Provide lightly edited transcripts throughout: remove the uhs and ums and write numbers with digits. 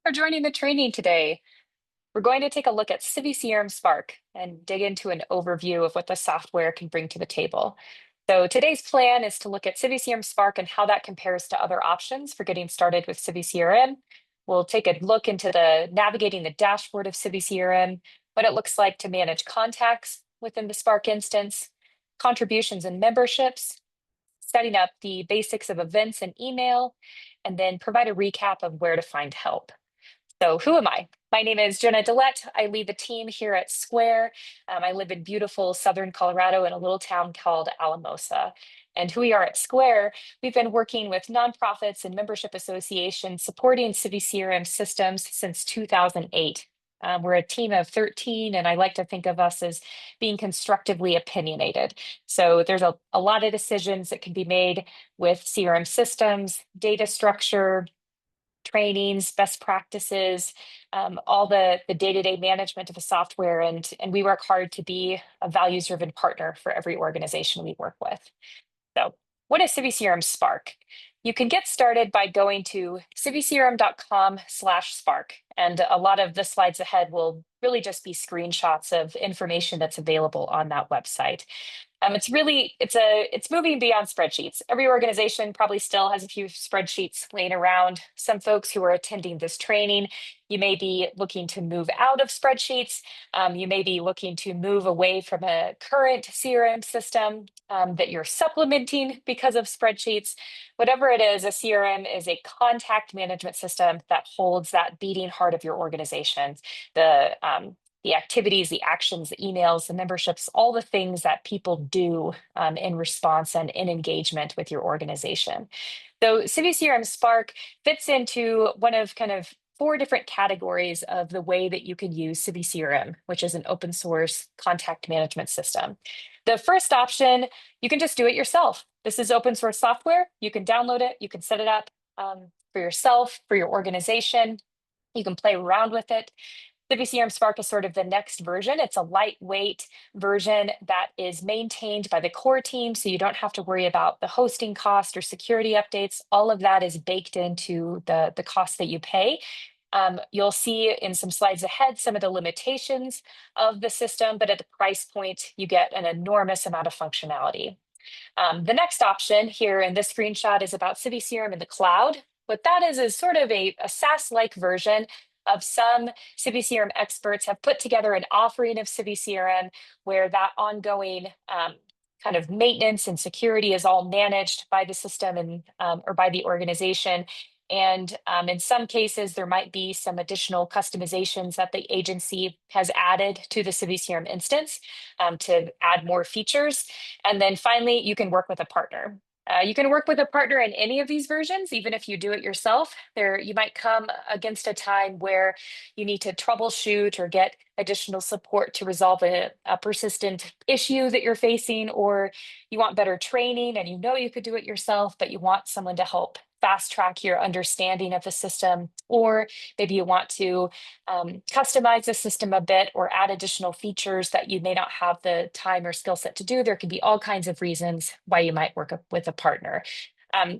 for joining the training today. We're going to take a look at CiviCRM Spark and dig into an overview of what the software can bring to the table. So today's plan is to look at CiviCRM Spark and how that compares to other options for getting started with CiviCRM. We'll take a look into the navigating the dashboard of CiviCRM, what it looks like to manage contacts within the Spark instance, contributions and memberships, setting up the basics of events and email, and then provide a recap of where to find help. So who am I? My name is Jenna Dillette. I lead the team here at Square. I live in beautiful Southern Colorado in a little town called Alamosa. And who we are at Square, we've been working with nonprofits and membership associations supporting CiviCRM systems since 2008. We're a team of 13, and I like to think of us as being constructively opinionated. So there's a lot of decisions that can be made with CRM systems, data structure, trainings, best practices, all the day-to-day management of the software. And we work hard to be a values-driven partner for every organization we work with. So what is CiviCRM Spark? You can get started by going to civicrm.com/spark. And a lot of the slides ahead will really just be screenshots of information that's available on that website. It's moving beyond spreadsheets. Every organization probably still has a few spreadsheets laying around. Some folks who are attending this training, you may be looking to move out of spreadsheets. You may be looking to move away from a current CRM system that you're supplementing because of spreadsheets. Whatever it is, a CRM is a contact management system that holds that beating heart of your organization. The activities, the actions, the emails, the memberships, all the things that people do in response and in engagement with your organization. So CiviCRM Spark fits into one of kind of four different categories of the way that you can use CiviCRM, which is an open source contact management system. The first option, you can just do it yourself. This is open source software. You can download it, you can set it up for yourself, for your organization. You can play around with it. CiviCRM Spark is sort of the next version. It's a lightweight version that is maintained by the core team, so you don't have to worry about the hosting cost or security updates. All of that is baked into the cost that you pay. You'll see in some slides ahead some of the limitations of the system, but at the price point, you get an enormous amount of functionality. The next option here in this screenshot is about CiviCRM in the cloud. What that is sort of a SaaS-like version of some CiviCRM experts have put together an offering of CiviCRM where that ongoing kind of maintenance and security is all managed by the system and or by the organization. And in some cases, there might be some additional customizations that the agency has added to the CiviCRM instance to add more features. And then finally, you can work with a partner. You can work with a partner in any of these versions, even if you do it yourself. You might come against a time where you need to troubleshoot or get additional support to resolve a persistent issue that you're facing, or you want better training and you know you could do it yourself, but you want someone to help fast track your understanding of the system, or maybe you want to customize the system a bit or add additional features that you may not have the time or skill set to do. There can be all kinds of reasons why you might work with a partner.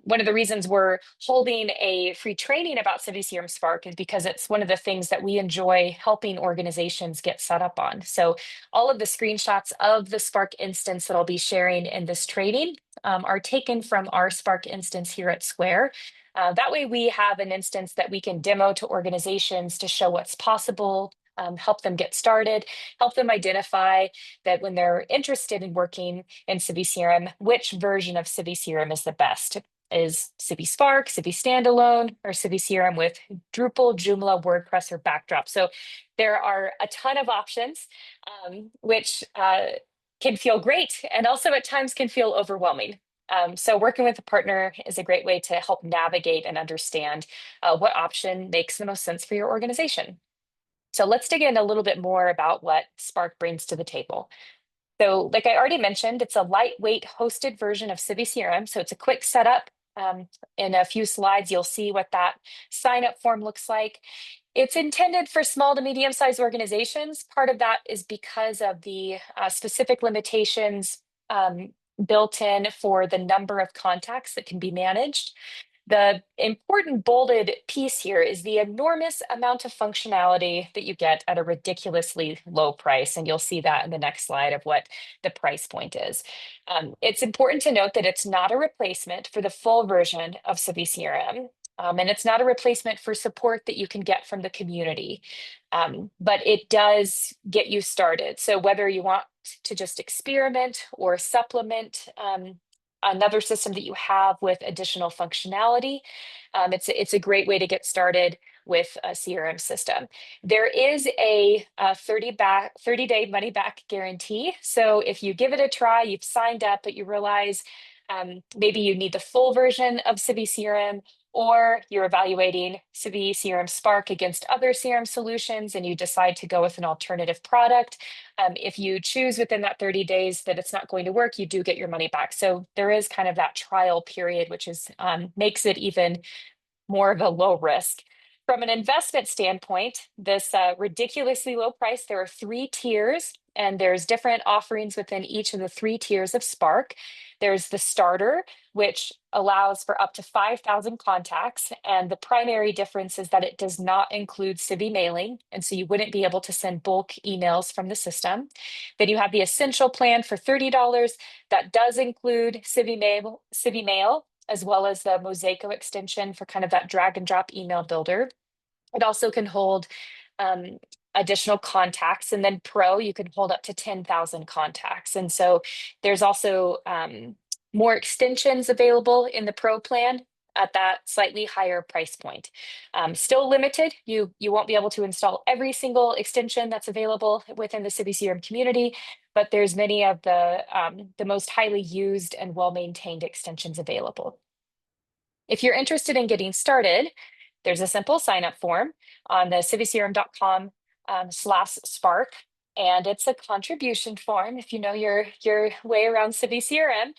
One of the reasons we're holding a free training about CiviCRM Spark is because it's one of the things that we enjoy helping organizations get set up on. So all of the screenshots of the Spark instance that I'll be sharing in this training are taken from our Spark instance here at Square. That way we have an instance that we can demo to organizations to show what's possible, help them get started, help them identify that when they're interested in working in CiviCRM, which version of CiviCRM is the best. Is CiviSpark, Civi Standalone, or CiviCRM with Drupal, Joomla, WordPress, or Backdrop? So there are a ton of options, which can feel great and also at times can feel overwhelming. So working with a partner is a great way to help navigate and understand what option makes the most sense for your organization. So let's dig in a little bit more about what Spark brings to the table. So like I already mentioned, it's a lightweight hosted version of CiviCRM. So it's a quick setup. In a few slides, you'll see what that sign up form looks like. It's intended for small to medium-sized organizations. Part of that is because of the specific limitations built in for the number of contacts that can be managed. The important bolded piece here is the enormous amount of functionality that you get at a ridiculously low price. And you'll see that in the next slide of what the price point is. It's important to note that it's not a replacement for the full version of CiviCRM. And it's not a replacement for support that you can get from the community, but it does get you started. So whether you want to just experiment or supplement another system that you have with additional functionality, it's a great way to get started with a CRM system. There is a 30-day money back guarantee. So if you give it a try, you've signed up, but you realize maybe you need the full version of CiviCRM, or you're evaluating CiviCRM Spark against other CRM solutions and you decide to go with an alternative product. If you choose within that 30 days that it's not going to work, you do get your money back. So there is kind of that trial period, which is makes it even more of a low risk. From an investment standpoint, this ridiculously low price, there are 3 tiers, and there's different offerings within each of the 3 tiers of Spark. There's the starter, which allows for up to 5,000 contacts. And the primary difference is that it does not include Civi mailing. And so you wouldn't be able to send bulk emails from the system. Then you have the essential plan for $30 that does include Civi Mail, as well as the Mosaico extension for kind of that drag and drop email builder. It also can hold additional contacts. And then Pro, you can hold up to 10,000 contacts. And so there's also more extensions available in the Pro plan at that slightly higher price point. Still limited. You won't be able to install every single extension that's available within the CiviCRM community, but there's many of the most highly used and well-maintained extensions available. If you're interested in getting started, there's a simple sign-up form on the civicrm.com/spark, and it's a contribution form. If you know your way around CiviCRM,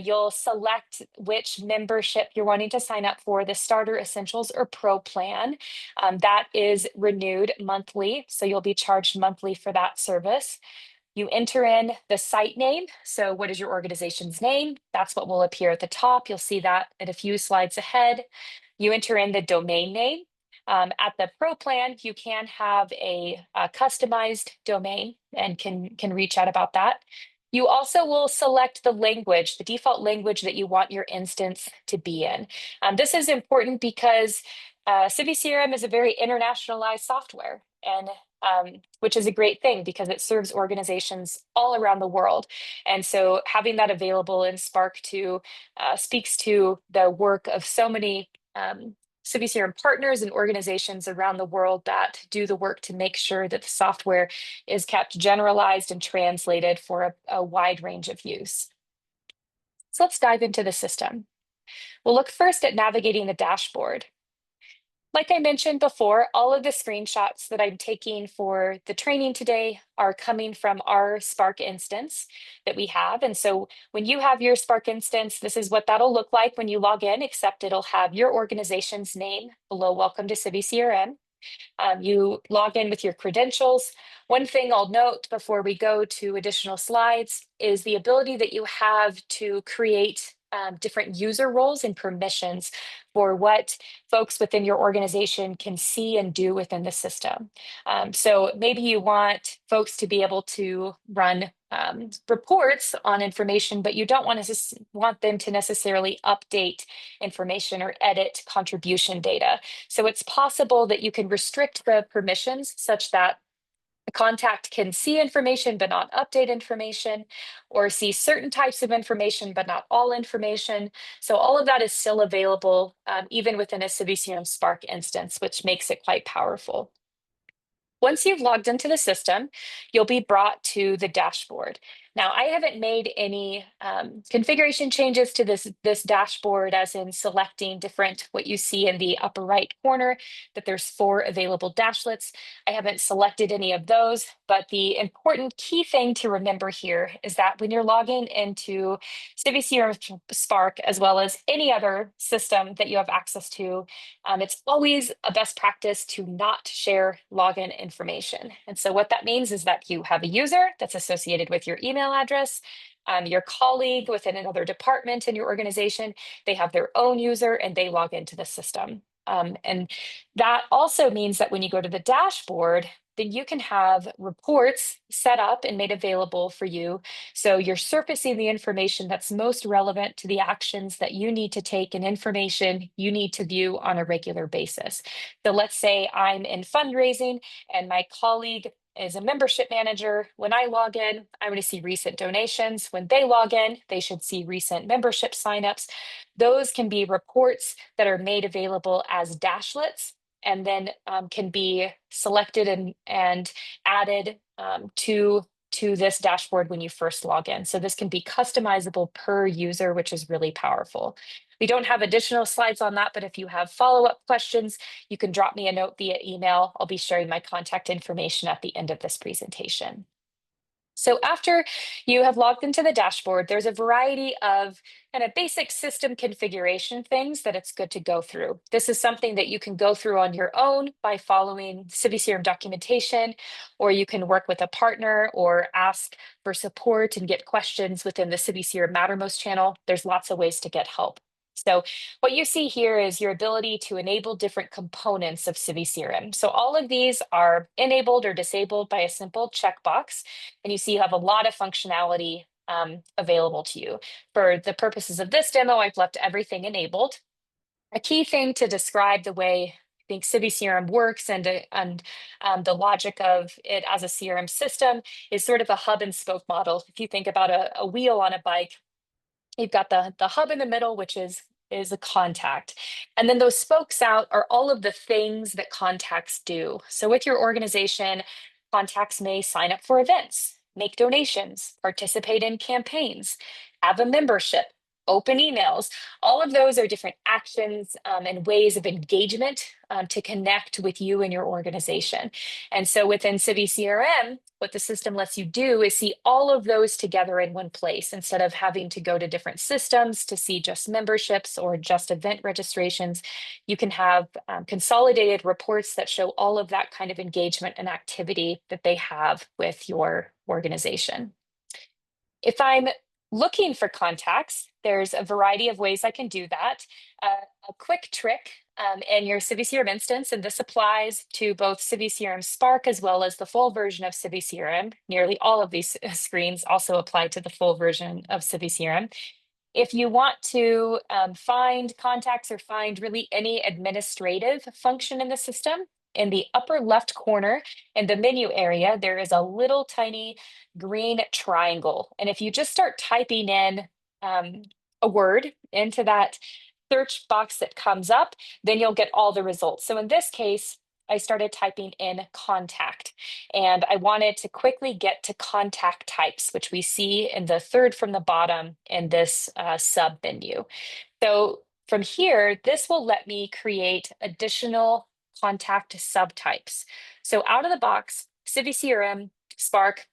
you'll select which membership you're wanting to sign up for, the starter, essentials, or pro plan. That is renewed monthly, so you'll be charged monthly for that service. You enter in the site name. So what is your organization's name? That's what will appear at the top. You'll see that at a few slides ahead. You enter in the domain name. At the Pro plan, you can have a customized domain and can reach out about that. You also will select the language, the default language that you want your instance to be in. This is important because CiviCRM is a very internationalized software, and which is a great thing because it serves organizations all around the world. And so having that available in Spark 2 speaks to the work of so many CiviCRM partners and organizations around the world that do the work to make sure that the software is kept generalized and translated for a wide range of use. So let's dive into the system. We'll look first at navigating the dashboard. Like I mentioned before, all of the screenshots that I'm taking for the training today are coming from our Spark instance that we have. And so when you have your Spark instance, this is what that'll look like when you log in, except it'll have your organization's name below Welcome to CiviCRM. You log in with your credentials. One thing I'll note before we go to additional slides is the ability that you have to create different user roles and permissions for what folks within your organization can see and do within the system. So maybe you want folks to be able to run reports on information, but you don't want them to necessarily update information or edit contribution data. So it's possible that you can restrict the permissions such that a contact can see information but not update information, or see certain types of information but not all information. So all of that is still available even within a CiviCRM Spark instance, which makes it quite powerful. Once you've logged into the system, you'll be brought to the dashboard. Now, I haven't made any configuration changes to this dashboard, as in selecting different, what you see in the upper right corner, that there's 4 available dashlets. I haven't selected any of those, but the important key thing to remember here is that when you're logging into CiviCRM Spark, as well as any other system that you have access to, it's always a best practice to not share login information. And so what that means is that you have a user that's associated with your email address. Your colleague within another department in your organization, they have their own user and they log into the system. And that also means that when you go to the dashboard, then you can have reports set up and made available for you. So you're surfacing the information that's most relevant to the actions that you need to take and information you need to view on a regular basis. So let's say I'm in fundraising and my colleague is a membership manager. When I log in, I'm going to see recent donations. When they log in, they should see recent membership signups. Those can be reports that are made available as dashlets and then can be selected and added to this dashboard when you first log in. So this can be customizable per user, which is really powerful. We don't have additional slides on that, but if you have follow-up questions, you can drop me a note via email. I'll be sharing my contact information at the end of this presentation. So after you have logged into the dashboard, there's a variety of kind of basic system configuration things that it's good to go through. This is something that you can go through on your own by following CiviCRM documentation, or you can work with a partner or ask for support and get questions within the CiviCRM Mattermost channel. There's lots of ways to get help. So what you see here is your ability to enable different components of CiviCRM. So all of these are enabled or disabled by a simple checkbox. And you see you have a lot of functionality available to you. For the purposes of this demo, I've left everything enabled. A key thing to describe the way I think CiviCRM works and the logic of it as a CRM system is sort of a hub and spoke model. If you think about a wheel on a bike, you've got the hub in the middle, which is a contact. And then those spokes out are all of the things that contacts do. So with your organization, contacts may sign up for events, make donations, participate in campaigns, have a membership, open emails. All of those are different actions and ways of engagement to connect with you and your organization. And so within CiviCRM, what the system lets you do is see all of those together in one place instead of having to go to different systems to see just memberships or just event registrations. You can have consolidated reports that show all of that kind of engagement and activity that they have with your organization. If I'm looking for contacts, there's a variety of ways I can do that. A quick trick in your CiviCRM instance, and this applies to both CiviCRM Spark as well as the full version of CiviCRM. Nearly all of these screens also apply to the full version of CiviCRM. If you want to find contacts or find really any administrative function in the system, in the upper left corner in the menu area, there is a little tiny green triangle. And if you just start typing in a word into that search box that comes up, then you'll get all the results. So in this case, I started typing in contact, and I wanted to quickly get to contact types, which we see in the third from the bottom in this sub menu. So from here, this will let me create additional contact subtypes. So out of the box, CiviCRM, Spark,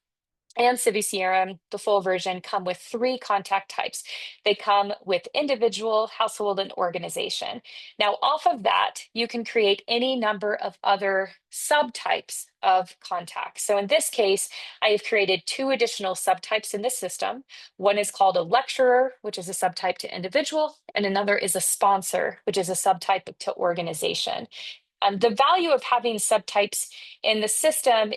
and CiviCRM, the full version, come with 3 contact types. They come with individual, household, and organization. Now, off of that, you can create any number of other subtypes of contacts. So in this case, I have created 2 additional subtypes in the system. One is called a lecturer, which is a subtype to individual, and another is a sponsor, which is a subtype to organization. The value of having subtypes in the system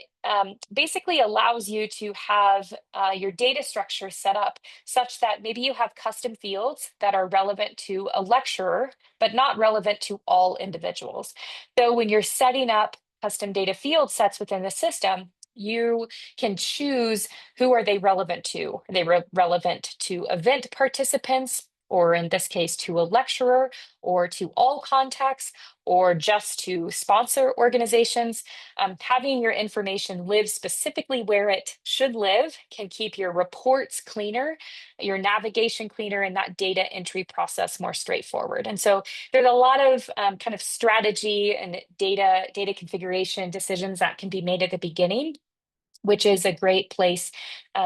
basically allows you to have your data structure set up such that maybe you have custom fields that are relevant to a lecturer, but not relevant to all individuals. So when you're setting up custom data field sets within the system, you can choose who are they relevant to. Are they relevant to event participants, or in this case, to a lecturer, or to all contacts, or just to sponsor organizations? Having your information live specifically where it should live can keep your reports cleaner, your navigation cleaner, and that data entry process more straightforward. And so there's a lot of kind of strategy and data configuration decisions that can be made at the beginning, which is a great place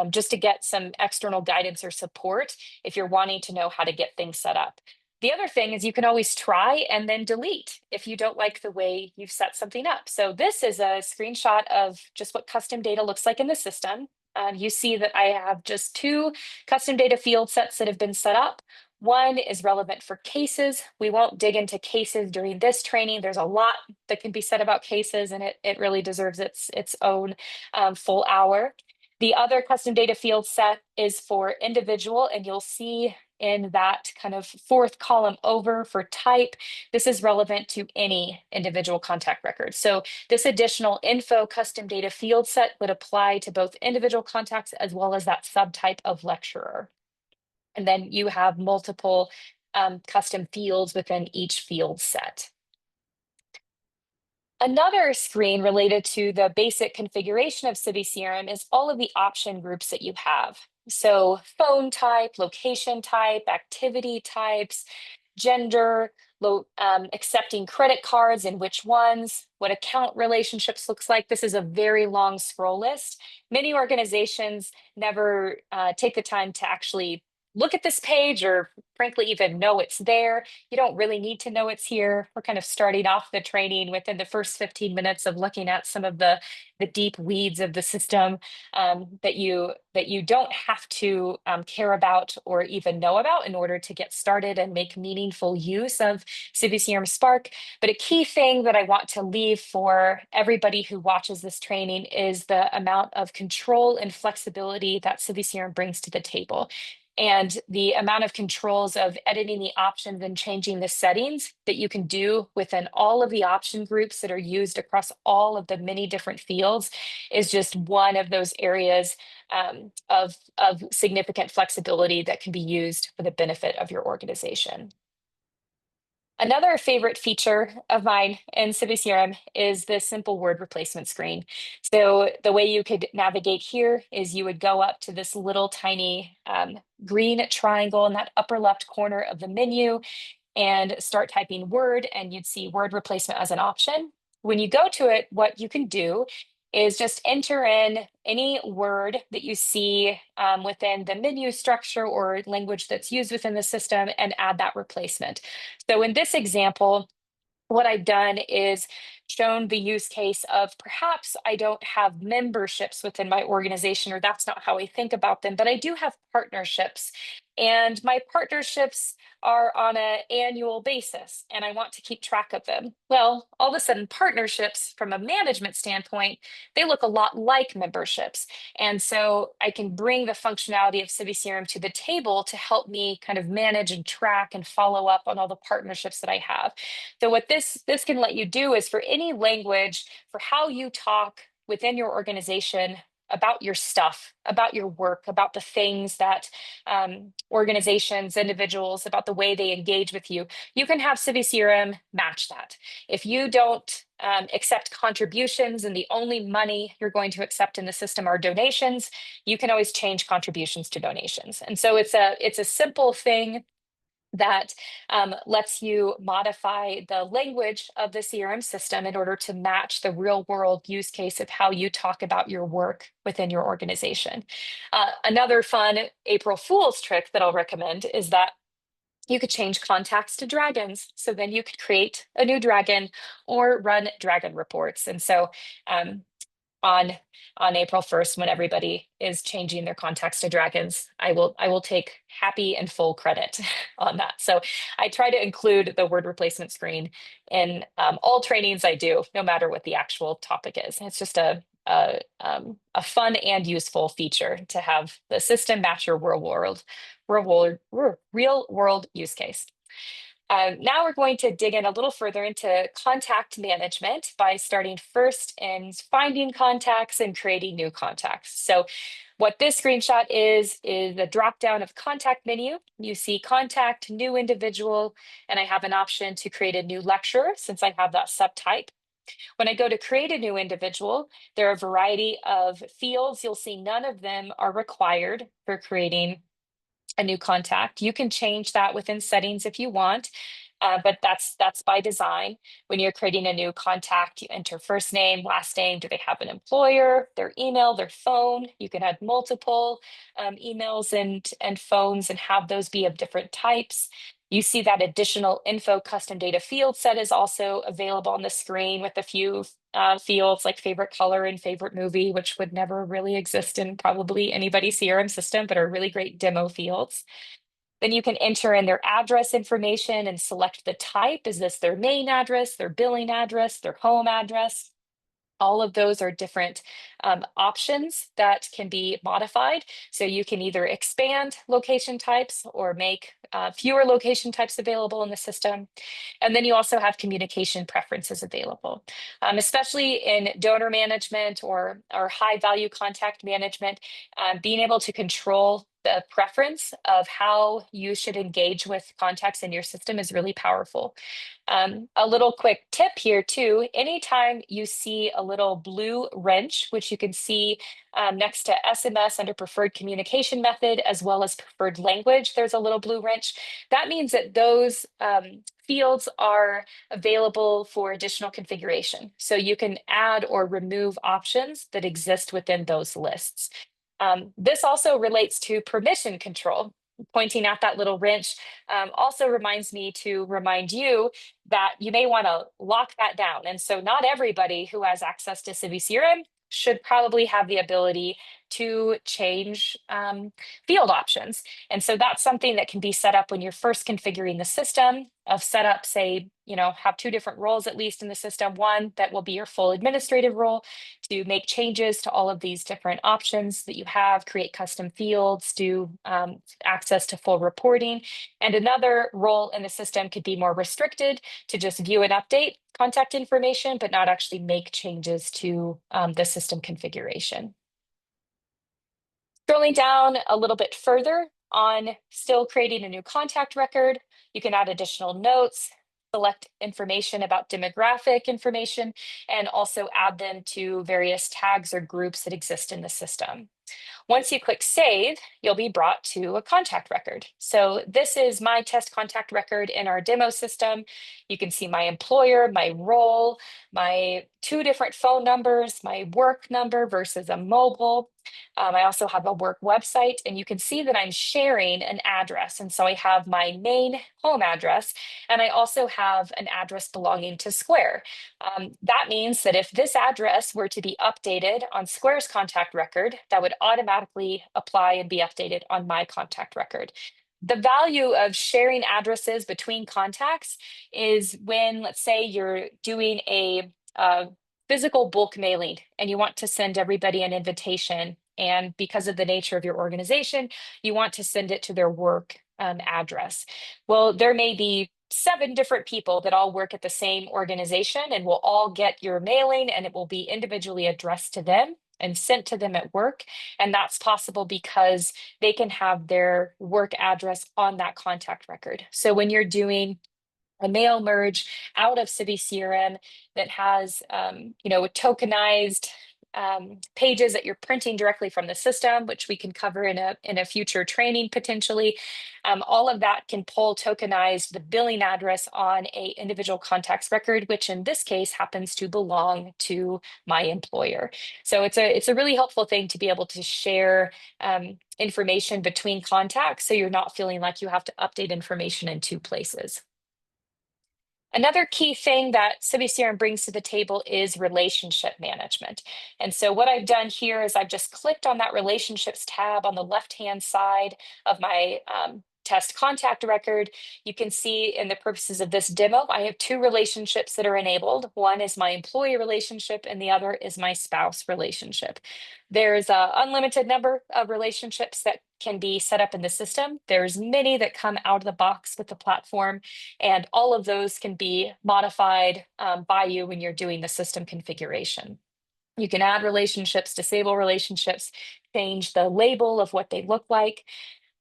just to get some external guidance or support if you're wanting to know how to get things set up. The other thing is you can always try and then delete if you don't like the way you've set something up. So this is a screenshot of just what custom data looks like in the system. you see that I have just two custom data field sets that have been set up. One is relevant for cases. We won't dig into cases during this training. There's a lot that can be said about cases, and it really deserves its own full hour. The other custom data field set is for individual, and you'll see in that kind of fourth column over for type, this is relevant to any individual contact record. So this additional info custom data field set would apply to both individual contacts as well as that subtype of lecturer. And then you have multiple custom fields within each field set. Another screen related to the basic configuration of CiviCRM is all of the option groups that you have. So phone type, location type, activity types, gender, accepting credit cards and which ones, what account relationships looks like. This is a very long scroll list. Many organizations never take the time to actually look at this page or frankly even know it's there. You don't really need to know it's here. We're kind of starting off the training within the first 15 minutes of looking at some of the deep weeds of the system that you don't have to care about or even know about in order to get started and make meaningful use of CiviCRM Spark. But a key thing that I want to leave for everybody who watches this training is the amount of control and flexibility that CiviCRM brings to the table, and the amount of controls of editing the options and changing the settings that you can do within all of the option groups that are used across all of the many different fields is just one of those areas of significant flexibility that can be used for the benefit of your organization. Another favorite feature of mine in CiviCRM is the simple word replacement screen. So the way you could navigate here is you would go up to this little tiny green triangle in that upper left corner of the menu and start typing word, and you'd see word replacement as an option. When you go to it, what you can do is just enter in any word that you see within the menu structure or language that's used within the system and add that replacement. So in this example, what I've done is shown the use case of perhaps I don't have memberships within my organization, or that's not how I think about them, but I do have partnerships. And my partnerships are on an annual basis, and I want to keep track of them. Well, all of a sudden, partnerships from a management standpoint, they look a lot like memberships. And so I can bring the functionality of CiviCRM to the table to help me kind of manage and track and follow up on all the partnerships that I have. So what this can let you do is for any language, for how you talk within your organization about your stuff, about your work, about the things that organizations, individuals, about the way they engage with you, you can have CiviCRM match that. If you don't accept contributions and the only money you're going to accept in the system are donations, you can always change contributions to donations. And so it's a simple thing that lets you modify the language of the CRM system in order to match the real world use case of how you talk about your work within your organization. Another fun April Fool's trick that I'll recommend is that you could change contacts to dragons. So then you could create a new dragon or run dragon reports. And so on April 1st, when everybody is changing their contacts to dragons, I will take happy and full credit on that. So I try to include the word replacement screen in all trainings I do, no matter what the actual topic is. It's just a fun and useful feature to have the system match your real world use case. Now we're going to dig in a little further into contact management by starting first in finding contacts and creating new contacts. So what this screenshot is the drop down of contact menu. You see contact, new individual, and I have an option to create a new lecturer since I have that subtype. When I go to create a new individual, there are a variety of fields. You'll see none of them are required for creating a new contact. You can change that within settings if you want, but that's by design. When you're creating a new contact, you enter first name, last name. Do they have an employer, their email, their phone? You can add multiple emails and phones and have those be of different types. You see that additional info custom data field set is also available on the screen with a few fields like favorite color and favorite movie, which would never really exist in probably anybody's CRM system, but are really great demo fields. Then you can enter in their address information and select the type. Is this their main address, their billing address, their home address? All of those are different options that can be modified. So you can either expand location types or make fewer location types available in the system. And then you also have communication preferences available, especially in donor management or high value contact management. Being able to control the preference of how you should engage with contacts in your system is really powerful. A little quick tip here too, anytime you see a little blue wrench, which you can see next to SMS under preferred communication method, as well as preferred language, there's a little blue wrench. That means that those fields are available for additional configuration. So you can add or remove options that exist within those lists. This also relates to permission control. Pointing at that little wrench also reminds me to remind you that you may want to lock that down. And so not everybody who has access to CiviCRM should probably have the ability to change field options. And so that's something that can be set up when you're first configuring the system of setup, say, have two different roles at least in the system. One that will be your full administrative role to make changes to all of these different options that you have, create custom fields, do access to full reporting. And another role in the system could be more restricted to just view and update contact information, but not actually make changes to the system configuration. Scrolling down a little bit further on still creating a new contact record, you can add additional notes, select information about demographic information, and also add them to various tags or groups that exist in the system. Once you click save, you'll be brought to a contact record. So this is my test contact record in our demo system. You can see my employer, my role, my two different phone numbers, my work number versus a mobile. I also have a work website, and you can see that I'm sharing an address. And so I have my main home address, and I also have an address belonging to Square. That means that if this address were to be updated on Square's contact record, that would automatically apply and be updated on my contact record. The value of sharing addresses between contacts is when, let's say, you're doing a physical bulk mailing and you want to send everybody an invitation. And because of the nature of your organization, you want to send it to their work address. Well, there may be 7 different people that all work at the same organization and will all get your mailing, and it will be individually addressed to them and sent to them at work. And that's possible because they can have their work address on that contact record. So when you're doing a mail merge out of CiviCRM that has, tokenized pages that you're printing directly from the system, which we can cover in a future training potentially. All of that can pull tokenized the billing address on a individual contact's record, which in this case happens to belong to my employer. So it's a really helpful thing to be able to share information between contacts, so you're not feeling like you have to update information in 2 places. Another key thing that CiviCRM brings to the table is relationship management. And so what I've done here is I've just clicked on that relationships tab on the left-hand side of my test contact record. You can see in the purposes of this demo, I have 2 relationships that are enabled. One is my employee relationship and the other is my spouse relationship. There's an unlimited number of relationships that can be set up in the system. There's many that come out of the box with the platform, and all of those can be modified by you when you're doing the system configuration. You can add relationships, disable relationships, change the label of what they look like.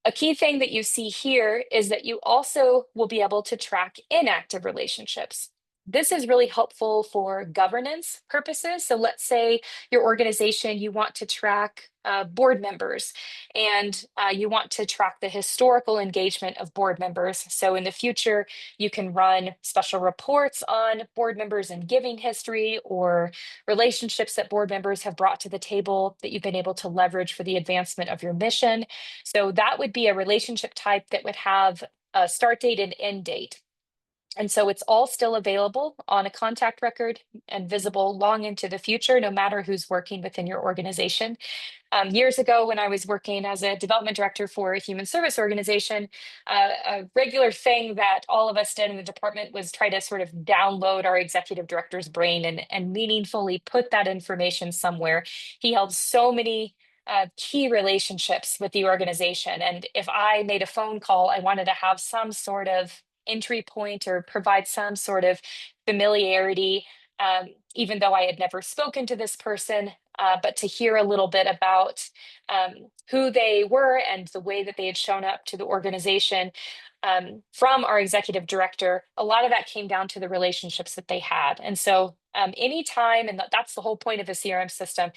A key thing that you see here is that you also will be able to track inactive relationships. This is really helpful for governance purposes. So let's say your organization, you want to track board members, and you want to track the historical engagement of board members. So in the future, you can run special reports on board members and giving history or relationships that board members have brought to the table that you've been able to leverage for the advancement of your mission. So that would be a relationship type that would have a start date and end date. And so it's all still available on a contact record and visible long into the future, no matter who's working within your organization. Years ago, when I was working as a development director for a human service organization, a regular thing that all of us did in the department was try to sort of download our executive director's brain and meaningfully put that information somewhere. He held so many key relationships with the organization. And if I made a phone call, I wanted to have some sort of entry point or provide some sort of familiarity, even though I had never spoken to this person, but to hear a little bit about who they were and the way that they had shown up to the organization from our executive director, a lot of that came down to the relationships that they had. And so anytime, and that's the whole point of a CRM system,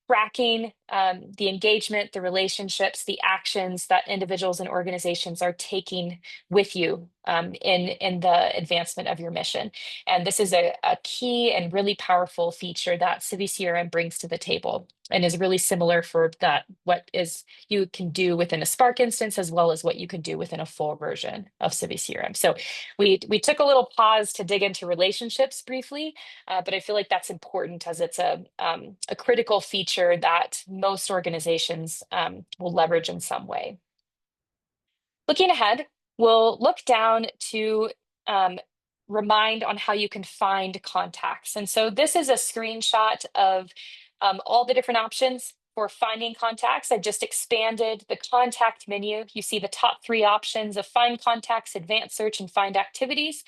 tracking the engagement, the relationships, the actions that individuals and organizations are taking with you in the advancement of your mission. And this is a key and really powerful feature that CiviCRM brings to the table and is really similar for that what is you can do within a Spark instance as well as what you can do within a full version of CiviCRM. So we took a little pause to dig into relationships briefly, but I feel like that's important as it's a critical feature that most organizations will leverage in some way. Looking ahead, we'll look down to remind on how you can find contacts. And so this is a screenshot of all the different options for finding contacts. I've just expanded the contact menu. You see the top three options of find contacts, advanced search, and find activities.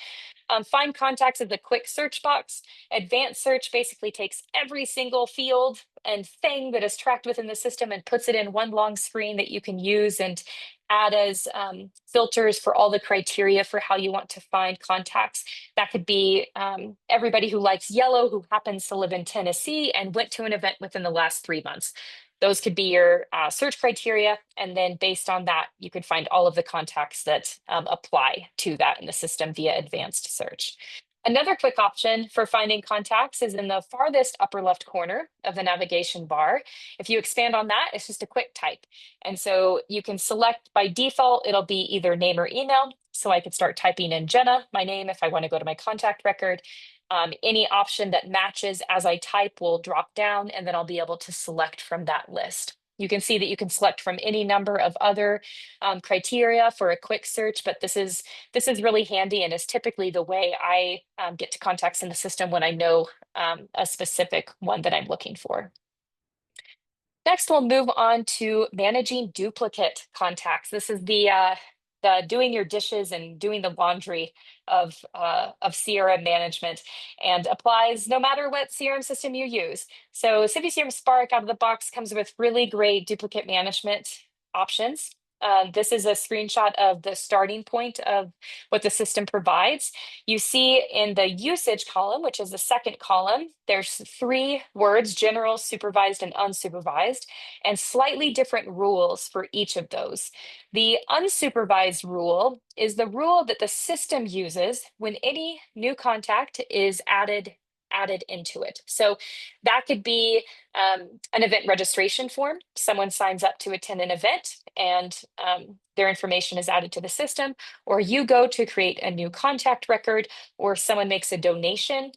Find contacts is the quick search box. Advanced search basically takes every single field and thing that is tracked within the system and puts it in one long screen that you can use and add as filters for all the criteria for how you want to find contacts. That could be everybody who likes yellow, who happens to live in Tennessee and went to an event within the last 3 months. Those could be your search criteria. And then based on that, you could find all of the contacts that apply to that in the system via advanced search. Another quick option for finding contacts is in the farthest upper left corner of the navigation bar. If you expand on that, it's just a quick type. And so you can select by default, it'll be either name or email. So I could start typing in Jenna, my name, if I want to go to my contact record. Any option that matches as I type will drop down, and then I'll be able to select from that list. You can see that you can select from any number of other criteria for a quick search, but this is really handy and is typically the way I get to contacts in the system when I know a specific one that I'm looking for. Next, we'll move on to managing duplicate contacts. This is the doing your dishes and doing the laundry of CRM management, and applies no matter what CRM system you use. So CiviCRM Spark out of the box comes with really great duplicate management options. This is a screenshot of the starting point of what the system provides. You see in the usage column, which is the second column, there's 3 words: general, supervised, and unsupervised, and slightly different rules for each of those. The unsupervised rule is the rule that the system uses when any new contact is added into it. So that could be an event registration form. Someone signs up to attend an event and their information is added to the system, or you go to create a new contact record, or someone makes a donation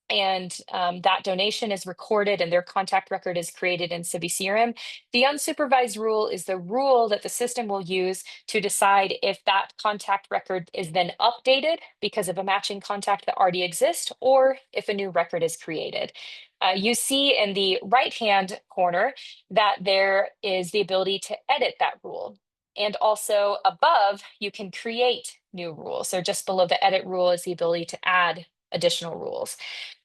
and that donation is recorded and their contact record is created in CiviCRM. The unsupervised rule is the rule that the system will use to decide if that contact record is then updated because of a matching contact that already exists, or if a new record is created. You see in the right-hand corner that there is the ability to edit that rule. And also above, you can create new rules. So just below the edit rule is the ability to add additional rules.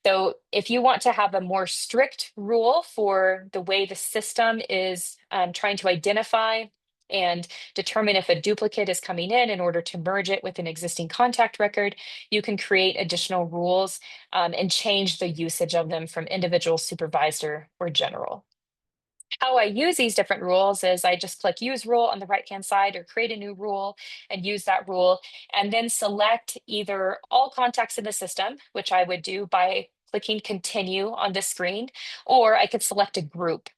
So if you want to have a more strict rule for the way the system is trying to identify and determine if a duplicate is coming in order to merge it with an existing contact record, you can create additional rules and change the usage of them from individual, supervisor, or general. How I use these different rules is I just click use rule on the right-hand side or create a new rule and use that rule, and then select either all contacts in the system, which I would do by clicking continue on the screen, or I could select a group.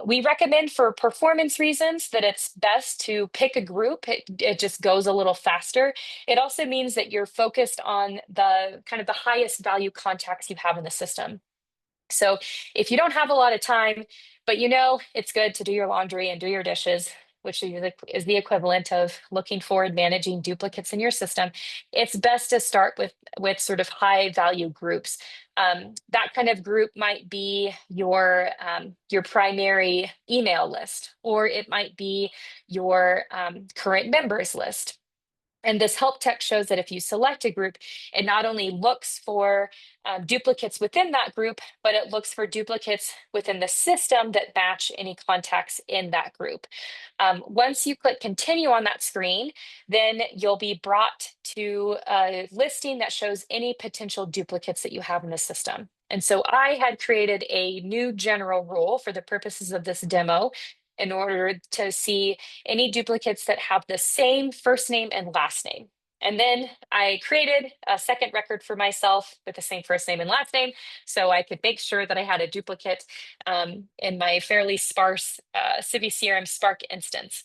We recommend for performance reasons that it's best to pick a group. It just goes a little faster. It also means that you're focused on the kind of the highest value contacts you have in the system. So if you don't have a lot of time, but you know it's good to do your laundry and do your dishes, which is the equivalent of looking for and managing duplicates in your system, it's best to start with sort of high value groups. That kind of group might be your primary email list, or it might be your current members list. And this help text shows that if you select a group, it not only looks for duplicates within that group, but it looks for duplicates within the system that match any contacts in that group. Once you click continue on that screen, then you'll be brought to a listing that shows any potential duplicates that you have in the system. And so I had created a new general rule for the purposes of this demo in order to see any duplicates that have the same first name and last name. And then I created a second record for myself with the same first name and last name, so I could make sure that I had a duplicate in my fairly sparse CiviCRM Spark instance.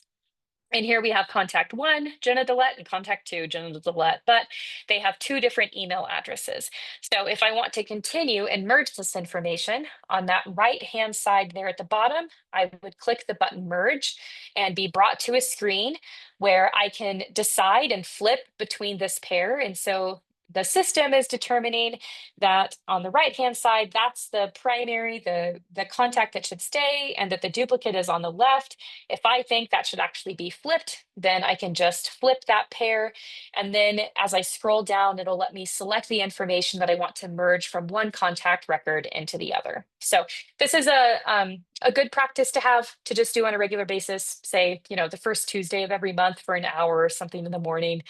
And here we have contact one, Jenna Dillette, and contact two, Jenna Dillette, but they have two different email addresses. So if I want to continue and merge this information on that right-hand side there at the bottom, I would click the button merge and be brought to a screen where I can decide and flip between this pair. And so the system is determining that on the right-hand side, that's the primary, the contact that should stay, and that the duplicate is on the left. If I think that should actually be flipped, then I can just flip that pair. And then as I scroll down, it'll let me select the information that I want to merge from one contact record into the other. So this is a good practice to have to just do on a regular basis, say, the first Tuesday of every month for an hour or something in the morning.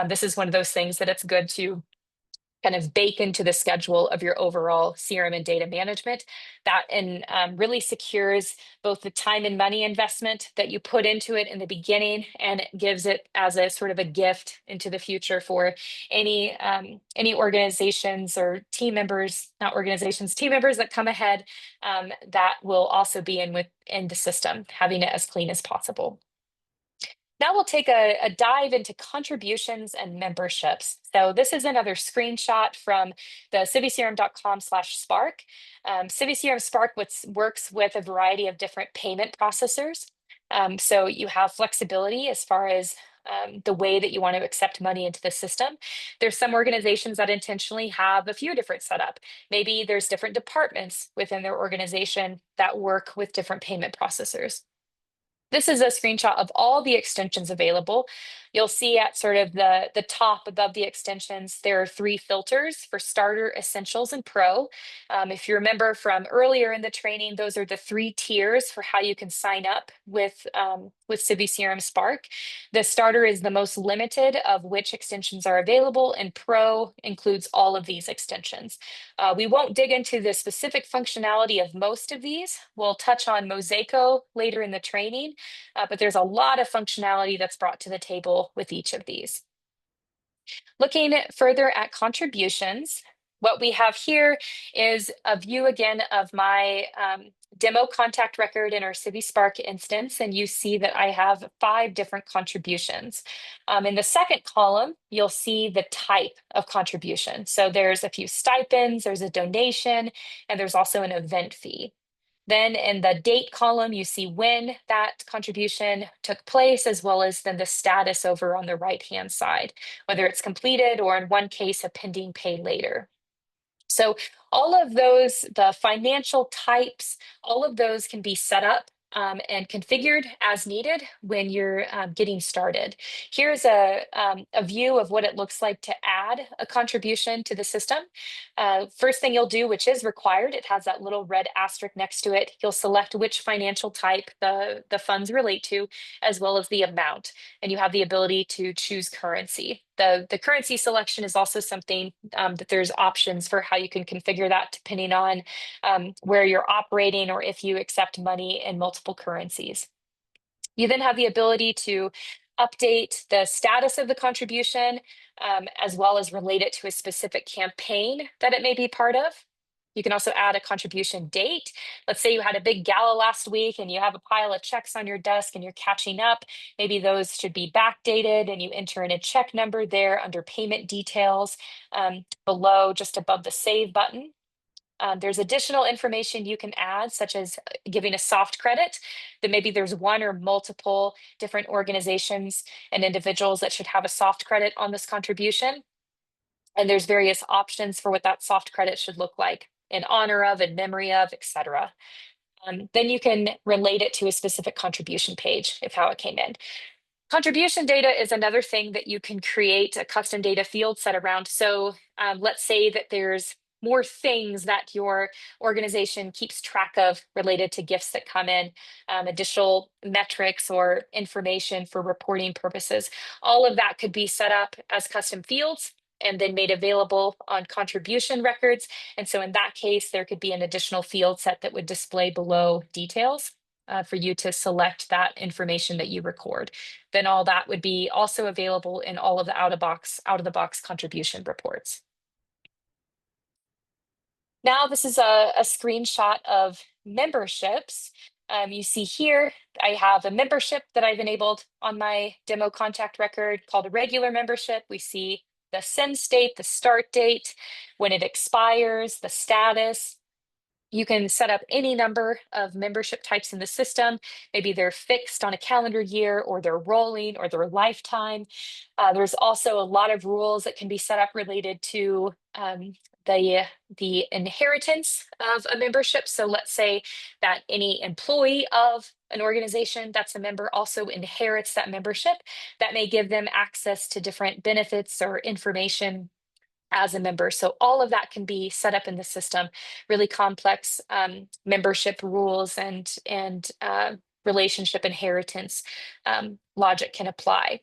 This is one of those things that it's good to kind of bake into the schedule of your overall CRM and data management. That really secures both the time and money investment that you put into it in the beginning, and it gives it as a sort of a gift into the future for any organizations or team members, not organizations, team members that come ahead, that will also be in the system, having it as clean as possible. Now we'll take a dive into contributions and memberships. So this is another screenshot from the civicrm.com/Spark. CiviCRM Spark works with a variety of different payment processors. So you have flexibility as far as the way that you want to accept money into the system. There's some organizations that intentionally have a few different setup. Maybe there's different departments within their organization that work with different payment processors. This is a screenshot of all the extensions available. You'll see at sort of the top above the extensions, there are three filters for Starter, Essentials, and Pro. If you remember from earlier in the training, those are the three tiers for how you can sign up with CiviCRM Spark. The Starter is the most limited of which extensions are available, and Pro includes all of these extensions. We won't dig into the specific functionality of most of these. We'll touch on Mosaico later in the training, but there's a lot of functionality that's brought to the table with each of these. Looking further at contributions, what we have here is a view again of my demo contact record in our CiviSpark instance, and you see that I have 5 different contributions. In the second column, you'll see the type of contribution. So there's a few stipends, there's a donation, and there's also an event fee. Then in the date column, you see when that contribution took place, as well as then the status over on the right-hand side, whether it's completed or in one case, a pending pay later. So all of those, the financial types, all of those can be set up and configured as needed when you're getting started. Here's a view of what it looks like to add a contribution to the system. First thing you'll do, which is required, it has that little red asterisk next to it. You'll select which financial type the funds relate to, as well as the amount, and you have the ability to choose currency. The currency selection is also something that there's options for how you can configure that depending on where you're operating or if you accept money in multiple currencies. You then have the ability to update the status of the contribution as well as relate it to a specific campaign that it may be part of. You can also add a contribution date. Let's say you had a big gala last week and you have a pile of checks on your desk and you're catching up. Maybe those should be backdated and you enter in a check number there under payment details below, just above the save button. There's additional information you can add, such as giving a soft credit, that maybe there's one or multiple different organizations and individuals that should have a soft credit on this contribution. And there's various options for what that soft credit should look like in honor of, in memory of, etc. Then you can relate it to a specific contribution page if how it came in. Contribution data is another thing that you can create a custom data field set around. So let's say that there's more things that your organization keeps track of related to gifts that come in, additional metrics or information for reporting purposes. All of that could be set up as custom fields and then made available on contribution records. And so in that case, there could be an additional field set that would display below details for you to select that information that you record. Then all that would be also available in all of the out of the box contribution reports. Now this is a screenshot of memberships. You see here, I have a membership that I've enabled on my demo contact record called a regular membership. We see the send state, the start date, when it expires, the status. You can set up any number of membership types in the system. Maybe they're fixed on a calendar year, or they're rolling, or they're lifetime. There's also a lot of rules that can be set up related to the inheritance of a membership. So let's say that any employee of an organization that's a member also inherits that membership. That may give them access to different benefits or information as a member. So all of that can be set up in the system. Really complex membership rules and relationship inheritance logic can apply.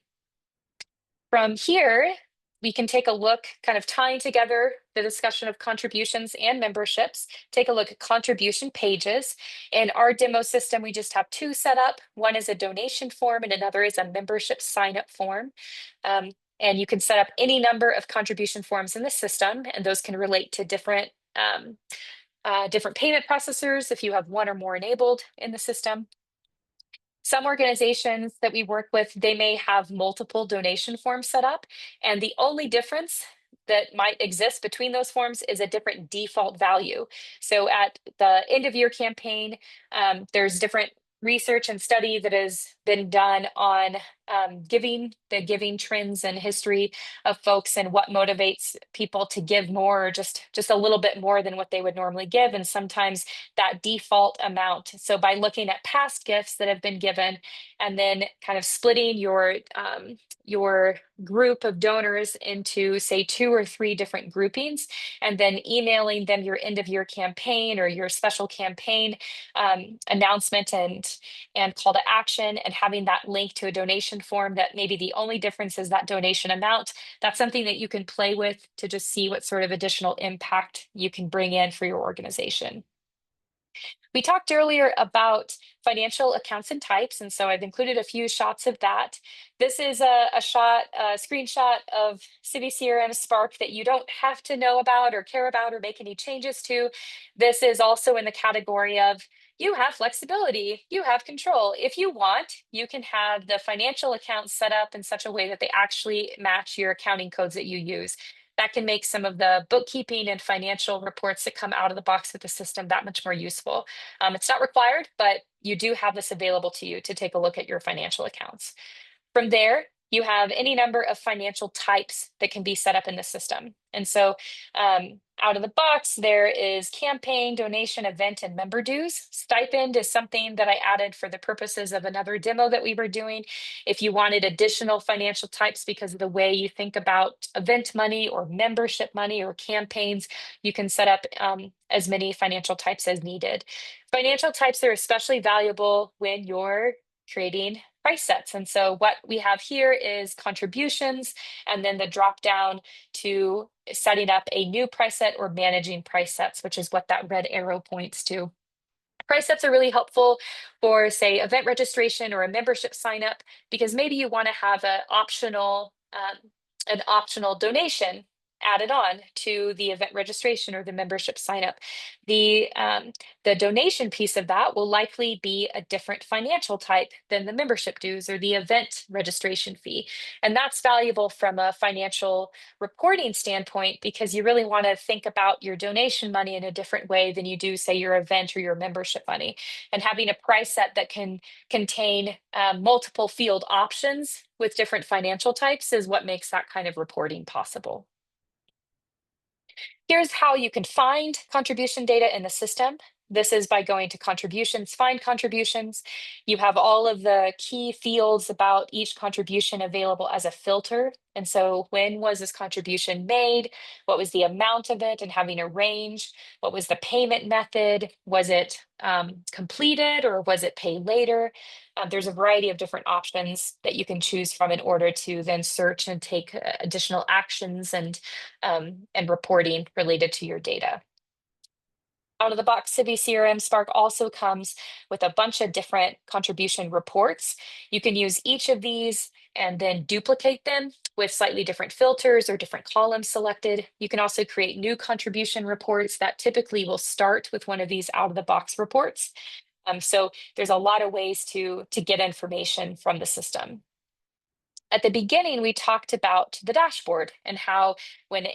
From here, we can take a look, kind of tying together the discussion of contributions and memberships, take a look at contribution pages. In our demo system, we just have two set up. One is a donation form and another is a membership sign up form. And you can set up any number of contribution forms in the system, and those can relate to different payment processors if you have one or more enabled in the system. Some organizations that we work with, they may have multiple donation forms set up, and the only difference that might exist between those forms is a different default value. So at the end of year campaign, there's different research and study that has been done on the giving trends and history of folks and what motivates people to give more, or just a little bit more than what they would normally give. And sometimes that default amount. So by looking at past gifts that have been given and then kind of splitting your group of donors into, say, 2 or 3 different groupings, and then emailing them your end of year campaign or your special campaign announcement and call to action, and having that link to a donation form that maybe the only difference is that donation amount. That's something that you can play with to just see what sort of additional impact you can bring in for your organization. We talked earlier about financial accounts and types, and so I've included a few shots of that. This is a screenshot of CiviCRM Spark that you don't have to know about or care about or make any changes to. This is also in the category of you have flexibility, you have control. If you want, you can have the financial accounts set up in such a way that they actually match your accounting codes that you use. That can make some of the bookkeeping and financial reports that come out of the box with the system that much more useful. It's not required, but you do have this available to you to take a look at your financial accounts. From there, you have any number of financial types that can be set up in the system. And so out of the box, there is campaign, donation, event, and member dues. Stipend is something that I added for the purposes of another demo that we were doing. If you wanted additional financial types because of the way you think about event money or membership money or campaigns, you can set up as many financial types as needed. Financial types are especially valuable when you're creating price sets. And so what we have here is contributions, and then the drop down to setting up a new price set or managing price sets, which is what that red arrow points to. Price sets are really helpful for, say, event registration or a membership sign up, because maybe you want to have an optional donation added on to the event registration or the membership sign up. The donation piece of that will likely be a different financial type than the membership dues or the event registration fee. And that's valuable from a financial reporting standpoint because you really want to think about your donation money in a different way than you do, say, your event or your membership money. And having a price set that can contain multiple field options with different financial types is what makes that kind of reporting possible. Here's how you can find contribution data in the system. This is by going to contributions, find contributions. You have all of the key fields about each contribution available as a filter. And so when was this contribution made? What was the amount of it and having a range? What was the payment method? Was it completed or was it pay later? There's a variety of different options that you can choose from in order to then search and take additional actions and reporting related to your data. Out of the box, CiviCRM Spark also comes with a bunch of different contribution reports. You can use each of these and then duplicate them with slightly different filters or different columns selected. You can also create new contribution reports that typically will start with one of these out of the box reports. So there's a lot of ways to get information from the system. At the beginning, we talked about the dashboard and how when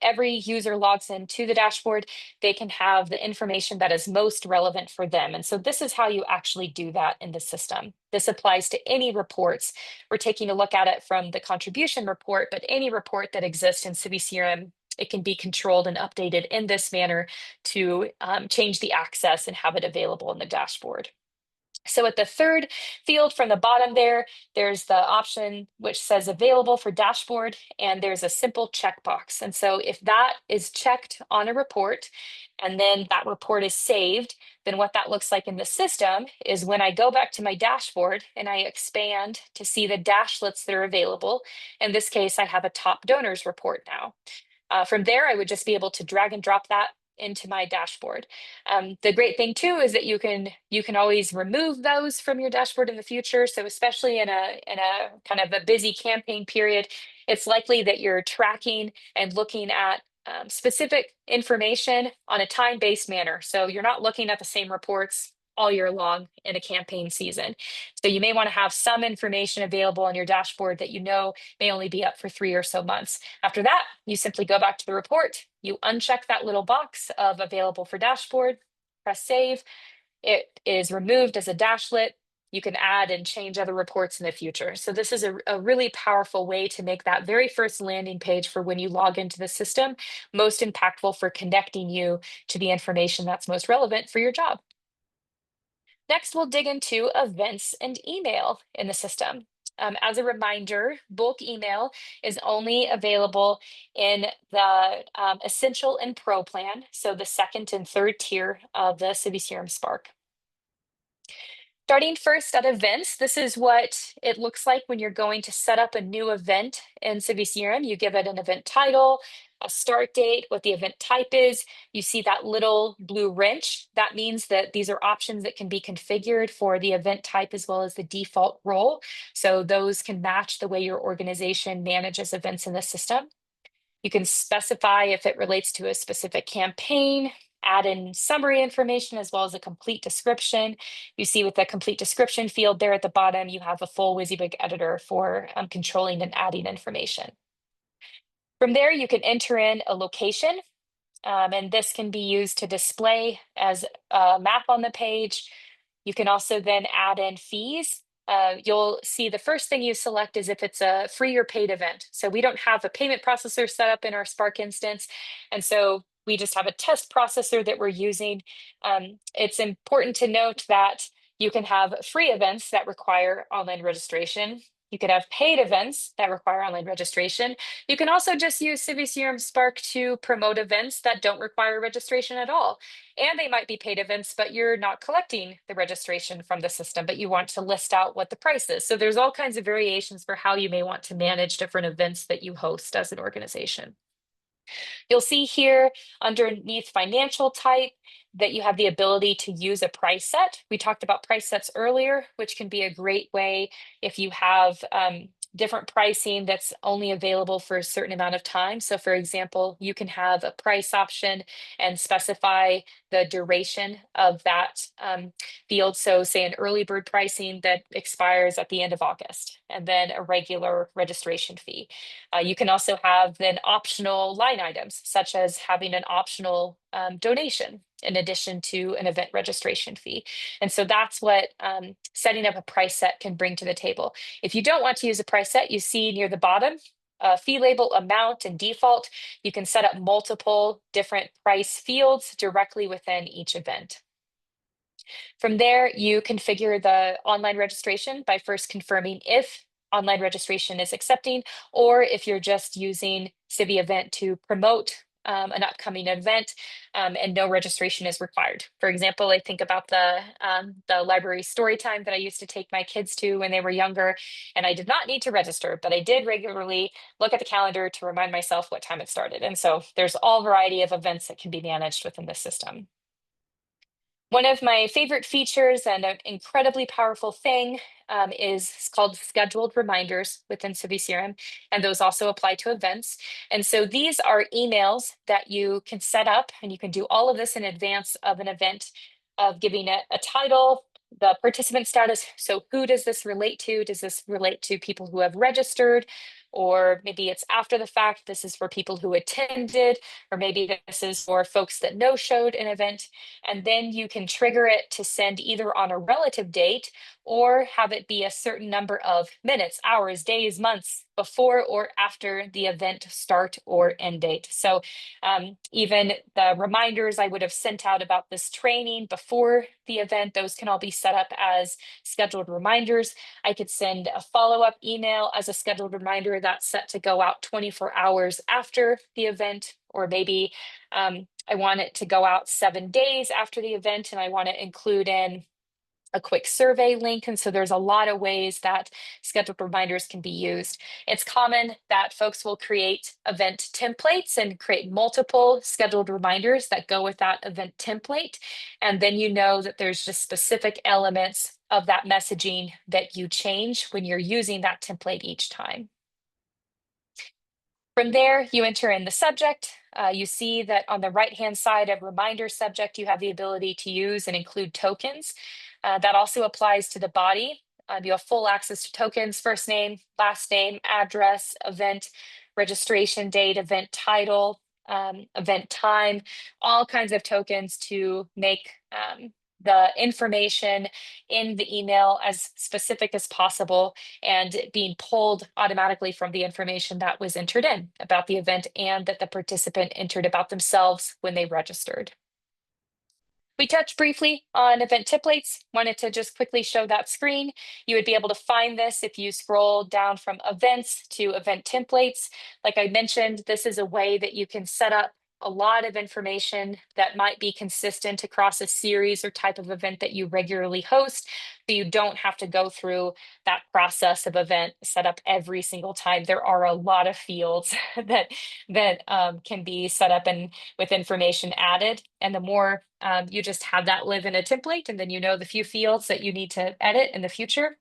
every user logs into the dashboard, they can have the information that is most relevant for them. And so this is how you actually do that in the system. This applies to any reports. We're taking a look at it from the contribution report, but any report that exists in CiviCRM, it can be controlled and updated in this manner to change the access and have it available in the dashboard. So at the third field from the bottom there, there's the option which says available for dashboard, and there's a simple checkbox. And so if that is checked on a report, and then that report is saved, then what that looks like in the system is when I go back to my dashboard and I expand to see the dashlets that are available. In this case, I have a top donors report now. From there, I would just be able to drag and drop that into my dashboard. The great thing too is that you can always remove those from your dashboard in the future. So especially in a kind of a busy campaign period, it's likely that you're tracking and looking at specific information on a time-based manner. So you're not looking at the same reports all year long in a campaign season. So you may want to have some information available on your dashboard that you know may only be up for 3 or so months. After that, you simply go back to the report, you uncheck that little box of available for dashboard, press save. It is removed as a dashlet. You can add and change other reports in the future. So this is a really powerful way to make that very first landing page for when you log into the system most impactful for connecting you to the information that's most relevant for your job. Next, we'll dig into events and email in the system. As a reminder, bulk email is only available in the Essential and Pro plan, so the second and third tier of the CiviCRM Spark. Starting first at events, this is what it looks like when you're going to set up a new event in CiviCRM. You give it an event title, a start date, what the event type is. You see that little blue wrench. That means that these are options that can be configured for the event type as well as the default role. So those can match the way your organization manages events in the system. You can specify if it relates to a specific campaign, add in summary information as well as a complete description. You see with the complete description field there at the bottom, you have a full WYSIWYG editor for controlling and adding information. From there, you can enter in a location, and this can be used to display as a map on the page. You can also then add in fees. You'll see the first thing you select is if it's a free or paid event. So we don't have a payment processor set up in our Spark instance. And so we just have a test processor that we're using. It's important to note that you can have free events that require online registration. You could have paid events that require online registration. You can also just use CiviCRM Spark to promote events that don't require registration at all. And they might be paid events, but you're not collecting the registration from the system, but you want to list out what the price is. So there's all kinds of variations for how you may want to manage different events that you host as an organization. You'll see here underneath financial type that you have the ability to use a price set. We talked about price sets earlier, which can be a great way if you have different pricing that's only available for a certain amount of time. So for example, you can have a price option and specify the duration of that field. So say an early bird pricing that expires at the end of August, and then a regular registration fee. You can also have then optional line items, such as having an optional donation in addition to an event registration fee. And so that's what setting up a price set can bring to the table. If you don't want to use a price set, you see near the bottom, fee label, amount, and default. You can set up multiple different price fields directly within each event. From there, you configure the online registration by first confirming if online registration is accepting, or if you're just using Civi Event to promote an upcoming event and no registration is required. For example, I think about the library story time that I used to take my kids to when they were younger, and I did not need to register, but I did regularly look at the calendar to remind myself what time it started. And so there's all variety of events that can be managed within the system. One of my favorite features and an incredibly powerful thing is called scheduled reminders within CiviCRM, and those also apply to events. And so these are emails that you can set up, and you can do all of this in advance of an event, of giving it a title, the participant status. So who does this relate to? Does this relate to people who have registered? Or maybe it's after the fact, this is for people who attended, or maybe this is for folks that no-showed an event. And then you can trigger it to send either on a relative date or have it be a certain number of minutes, hours, days, months before or after the event start or end date. So even the reminders I would have sent out about this training before the event, those can all be set up as scheduled reminders. I could send a follow-up email as a scheduled reminder that's set to go out 24 hours after the event, or maybe I want it to go out 7 days after the event, and I want to include in a quick survey link. And so there's a lot of ways that scheduled reminders can be used. It's common that folks will create event templates and create multiple scheduled reminders that go with that event template. And then you know that there's just specific elements of that messaging that you change when you're using that template each time. From there, you enter in the subject. You see that on the right-hand side of reminder subject, you have the ability to use and include tokens. That also applies to the body. You have full access to tokens: first name, last name, address, event, registration date, event title, event time, all kinds of tokens to make the information in the email as specific as possible and being pulled automatically from the information that was entered in about the event and that the participant entered about themselves when they registered. We touched briefly on event templates. Wanted to just quickly show that screen. You would be able to find this if you scroll down from events to event templates. Like I mentioned, this is a way that you can set up a lot of information that might be consistent across a series or type of event that you regularly host. So you don't have to go through that process of event setup every single time. There are a lot of fields that can be set up and with information added. And the more you just have that live in a template, and then you know the few fields that you need to edit in the future,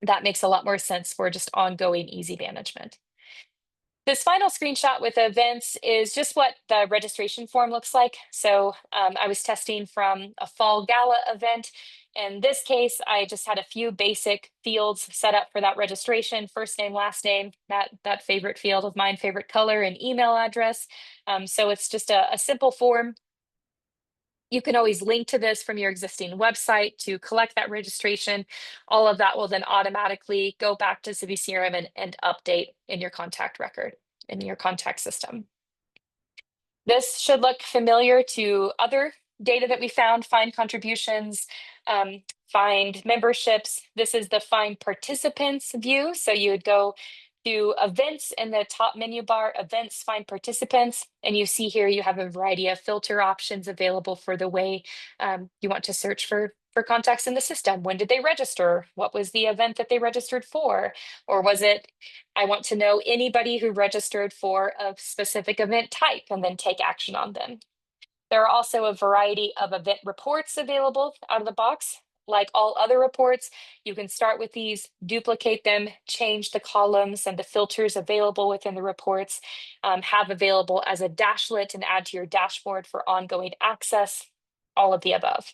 that makes a lot more sense for just ongoing easy management. This final screenshot with events is just what the registration form looks like. So I was testing from a fall gala event. In this case, I just had a few basic fields set up for that registration: first name, last name, that favorite field of mine, favorite color, and email address. So it's just a simple form. You can always link to this from your existing website to collect that registration. All of that will then automatically go back to CiviCRM and update in your contact record, in your contact system. This should look familiar to other data that we found: find contributions, find memberships. This is the find participants view. So you would go to events in the top menu bar, events, find participants, and you see here you have a variety of filter options available for the way you want to search for contacts in the system. When did they register? What was the event that they registered for? Or was it, I want to know anybody who registered for a specific event type and then take action on them. There are also a variety of event reports available out of the box. like all other reports, you can start with these, duplicate them, change the columns and the filters available within the reports, have available as a dashlet and add to your dashboard for ongoing access, all of the above.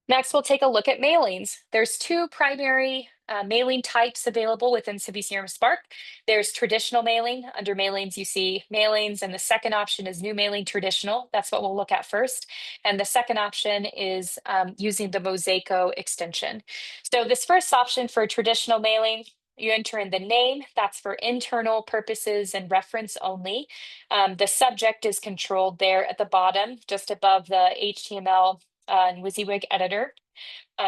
Next, we'll take a look at mailings. There's two primary mailing types available within CiviCRM Spark. There's traditional mailing. Under mailings, you see mailings, and the second option is new mailing traditional. That's what we'll look at first. And the second option is using the Mosaico extension. So this first option for traditional mailing, you enter in the name. That's for internal purposes and reference only. The subject is controlled there at the bottom, just above the HTML and WYSIWYG editor.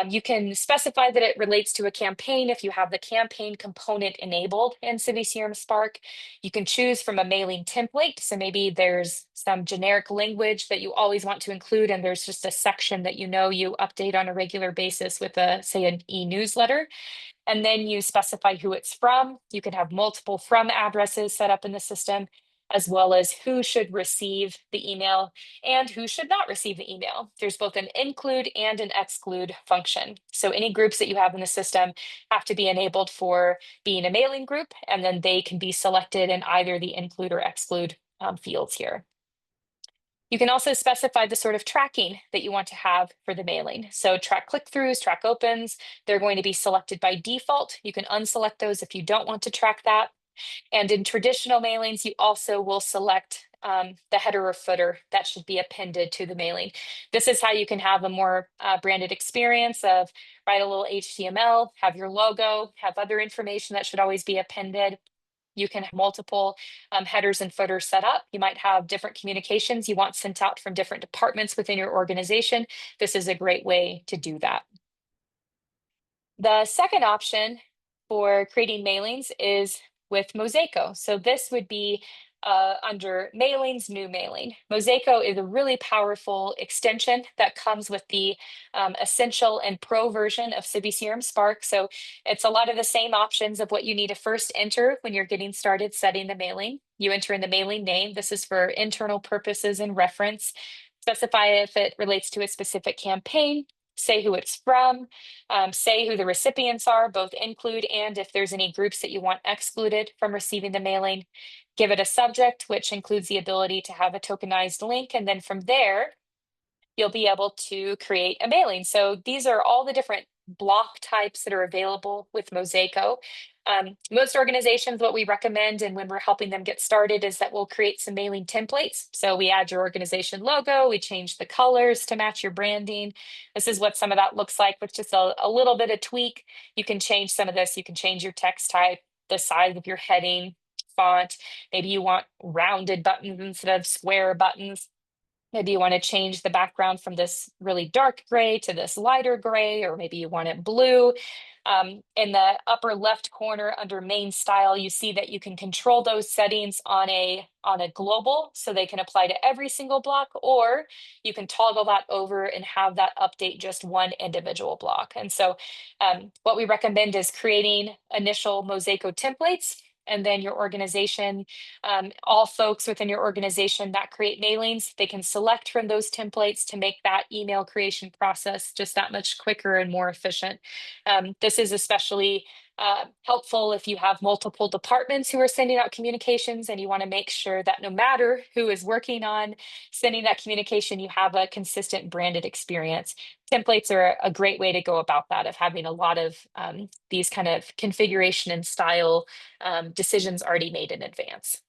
You can specify that it relates to a campaign if you have the campaign component enabled in CiviCRM Spark. You can choose from a mailing template. So maybe there's some generic language that you always want to include, and there's just a section that you update on a regular basis with say, an e-newsletter. And then you specify who it's from. You can have multiple from addresses set up in the system, as well as who should receive the email and who should not receive the email. There's both an include and an exclude function. So any groups that you have in the system have to be enabled for being a mailing group, and then they can be selected in either the include or exclude fields here. You can also specify the sort of tracking that you want to have for the mailing. So track click-throughs, track opens, they're going to be selected by default. You can unselect those if you don't want to track that. And in traditional mailings, you also will select the header or footer that should be appended to the mailing. This is how you can have a more branded experience of write a little HTML, have your logo, have other information that should always be appended. You can have multiple headers and footers set up. You might have different communications you want sent out from different departments within your organization. This is a great way to do that. The second option for creating mailings is with Mosaico. So this would be under mailings, new mailing. Mosaico is a really powerful extension that comes with the essential and pro version of CiviCRM Spark. So it's a lot of the same options of what you need to first enter when you're getting started setting the mailing. You enter in the mailing name. This is for internal purposes and reference. Specify if it relates to a specific campaign. Say who it's from, say who the recipients are, both include and if there's any groups that you want excluded from receiving the mailing. Give it a subject, which includes the ability to have a tokenized link. And then from there, you'll be able to create a mailing. So these are all the different block types that are available with Mosaico. Most organizations, what we recommend and when we're helping them get started is that we'll create some mailing templates. So we add your organization logo, we change the colors to match your branding. This is what some of that looks like with just a little bit of tweak. You can change some of this. You can change your text type, the size of your heading, font. Maybe you want rounded buttons instead of square buttons. Maybe you want to change the background from this really dark gray to this lighter gray, or maybe you want it blue. In the upper left corner under main style, you see that you can control those settings on a global, so they can apply to every single block, or you can toggle that over and have that update just one individual block. And so what we recommend is creating initial Mosaico templates, and then your organization, all folks within your organization that create mailings, they can select from those templates to make that email creation process just that much quicker and more efficient. This is especially helpful if you have multiple departments who are sending out communications and you want to make sure that no matter who is working on sending that communication, you have a consistent branded experience. Templates are a great way to go about that, of having a lot of these kind of configuration and style decisions already made in advance.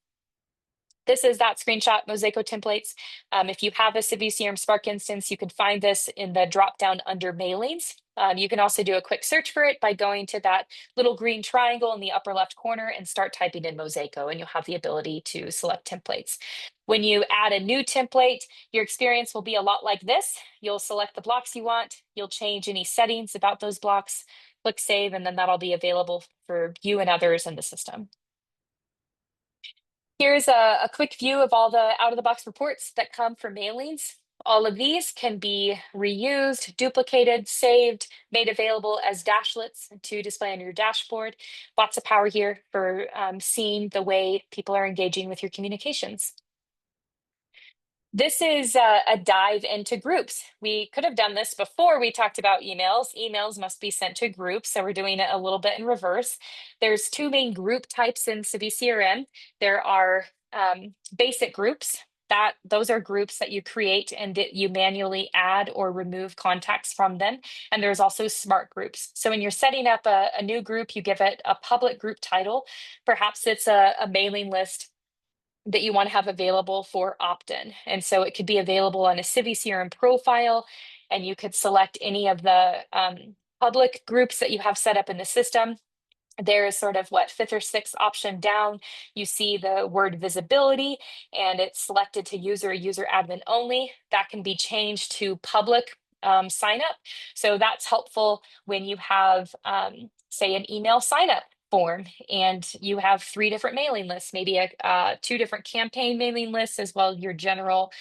This is that screenshot Mosaico templates. If you have a CiviCRM Spark instance, you can find this in the dropdown under mailings. You can also do a quick search for it by going to that little green triangle in the upper left corner and start typing in Mosaico, and you'll have the ability to select templates. When you add a new template, your experience will be a lot like this. You'll select the blocks you want, you'll change any settings about those blocks, click save, and then that'll be available for you and others in the system. Here's a quick view of all the out-of-the-box reports that come from mailings. All of these can be reused, duplicated, saved, made available as dashlets to display on your dashboard. Lots of power here for seeing the way people are engaging with your communications. This is a dive into groups. We could have done this before we talked about emails. Emails must be sent to groups, so we're doing it a little bit in reverse. There's two main group types in CiviCRM. There are basic groups. Those are groups that you create and that you manually add or remove contacts from them. And there's also smart groups. So when you're setting up a new group, you give it a public group title. Perhaps it's a mailing list that you want to have available for opt-in. And so it could be available on a CiviCRM profile, and you could select any of the public groups that you have set up in the system. There is sort of what, fifth or sixth option down, you see the word visibility, and it's selected to user admin only. That can be changed to public sign up. So that's helpful when you have, say, an email sign up form and you have three different mailing lists, maybe two different campaign mailing lists, as well as your general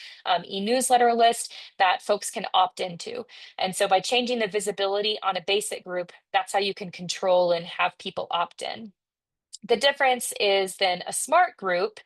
e-newsletter list that folks can opt into. And so by changing the visibility on a basic group, that's how you can control and have people opt in. The difference is then a smart group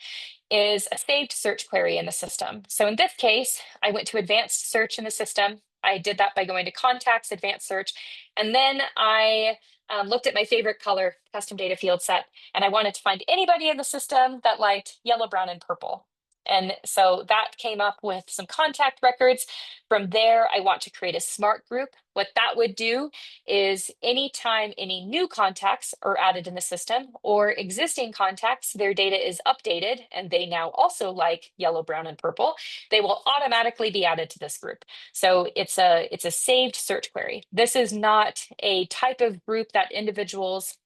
is a saved search query in the system. So in this case, I went to advanced search in the system. I did that by going to contacts, advanced search, and then I looked at my favorite color custom data field set, and I wanted to find anybody in the system that liked yellow, brown, and purple. And so that came up with some contact records. From there, I want to create a smart group. What that would do is anytime any new contacts are added in the system or existing contacts, their data is updated and they now also like yellow, brown, and purple, they will automatically be added to this group. So it's a saved search query. This is not a type of group that individuals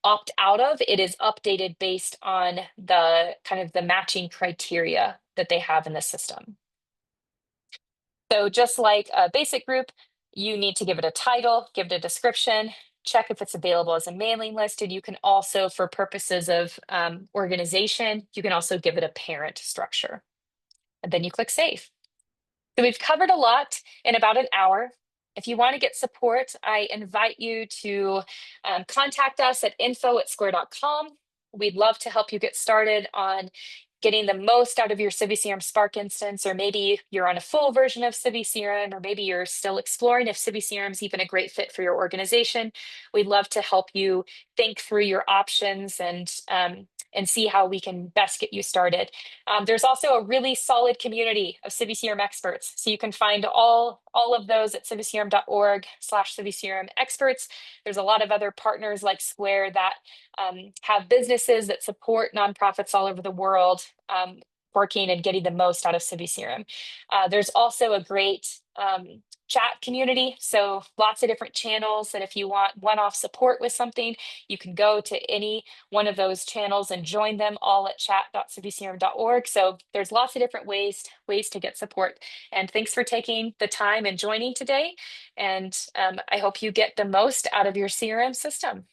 opt out of. It is updated based on the kind of the matching criteria that they have in the system. So just like a basic group, you need to give it a title, give it a description, check if it's available as a mailing list. And you can also, for purposes of organization, you can also give it a parent structure. And then you click save. So we've covered a lot in about an hour. If you want to get support, I invite you to contact us at info@square.com. We'd love to help you get started on getting the most out of your CiviCRM Spark instance, or maybe you're on a full version of CiviCRM, or maybe you're still exploring if CiviCRM is even a great fit for your organization. We'd love to help you think through your options and see how we can best get you started. There's also a really solid community of CiviCRM experts. So you can find all of those at civicrm.org/CiviCRM experts. There's a lot of other partners like Square that have businesses that support nonprofits all over the world, working and getting the most out of CiviCRM. There's also a great chat community. So lots of different channels that if you want one-off support with something, you can go to any one of those channels and join them all at chat.civicrm.org. So there's lots of different ways to get support. And thanks for taking the time and joining today. And I hope you get the most out of your CRM system.